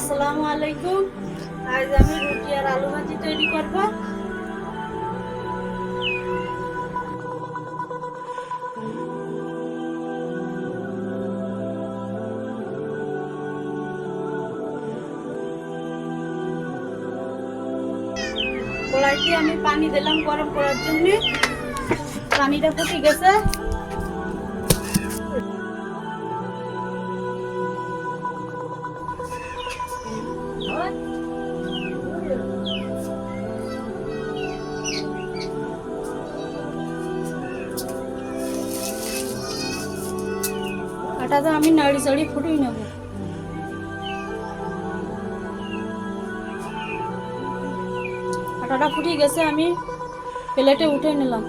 আসসালামু আলাইকুম। আজ আমি রুটি আর আলু ভাজি তৈরি করব। কড়াইতে আমি পানি দিলাম গরম করার জন্য। পানিটা ফুটে গেছে। আটাটা আমি নাড়ি চাড়ি ফুটিয়ে নেব। আটাটা ফুটে গেছে, আমি প্লেটে উঠে নিলাম।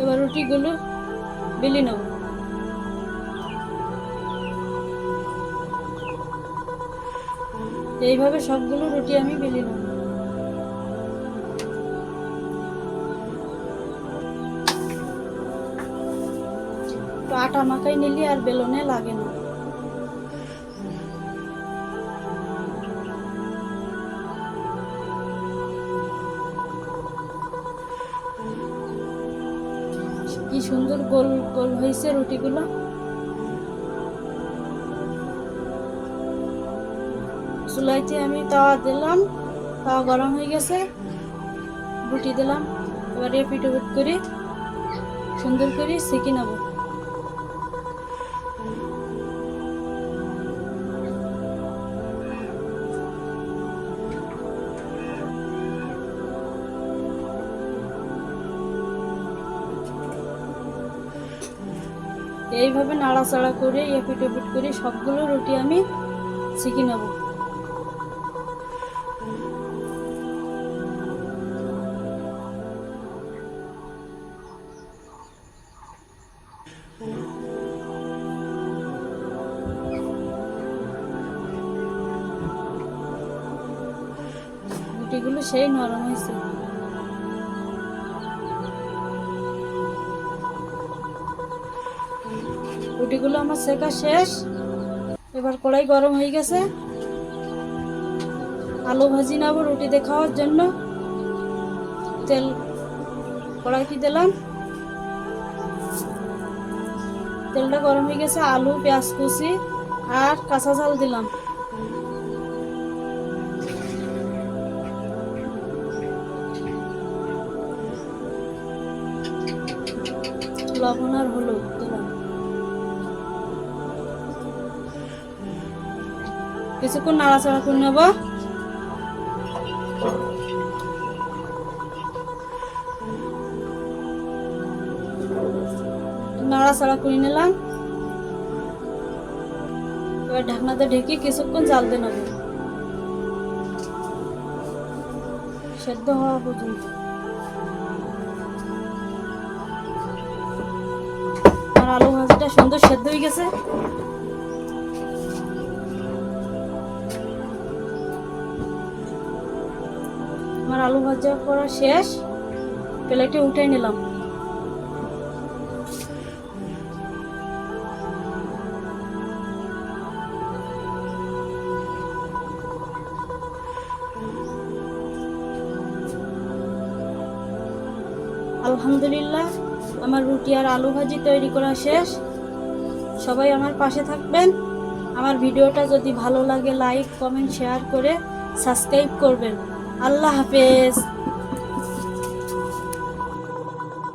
এবার রুটিগুলো বেলে নেব। এইভাবে সবগুলো রুটি আমি বেলে নেব। তো আটা মাখাই নিলে আর বেলনে লাগে না। কি সুন্দর গোল গোল হয়েছে রুটিগুলো। চুলাইতে আমি তাওয়া দিলাম, তাওয়া গরম হয়ে গেছে, রুটি দিলাম। এবার এপিট ওপিট করে সুন্দর করে সেঁকে নেব। এইভাবে নাড়াচাড়া করে এপিট ওপিট করে সবগুলো রুটি আমি সেঁকে নেব। রুটিগুলো সেই নরম হয়েছে। রুটিগুলো আমার সেকা শেষ। এবার কড়াই গরম হয়ে গেছে। আলু ভাজি নেবো রুটিতে খাওয়ার জন্য। তেল কড়াইতে দিলাম, তেলটা গরম হয়ে গেছে। আলু, পেঁয়াজ কুচি আর কাঁচা ঝাল দিলাম। লবণ আর হলুদ দিলাম। কিছুক্ষণ নাড়াচাড়া করে নেব। নাড়াচাড়া করে নিলাম। এবার ঢাকনাতে ঢেকে কিছুক্ষণ জ্বালতে নেব, সেদ্ধ হওয়া পর্যন্ত। আর আলু ভাজিটা সুন্দর সেদ্ধ হয়ে গেছে। আমার আলু ভাজা করা শেষ, প্লেটে উঠে নিলাম। আলহামদুলিল্লাহ, আমার রুটি আর আলু ভাজি তৈরি করা শেষ। সবাই আমার পাশে থাকবেন। আমার ভিডিওটা যদি ভালো লাগে লাইক, কমেন্ট, শেয়ার করে সাবস্ক্রাইব করবেন। আল্লাহ হাফেজ।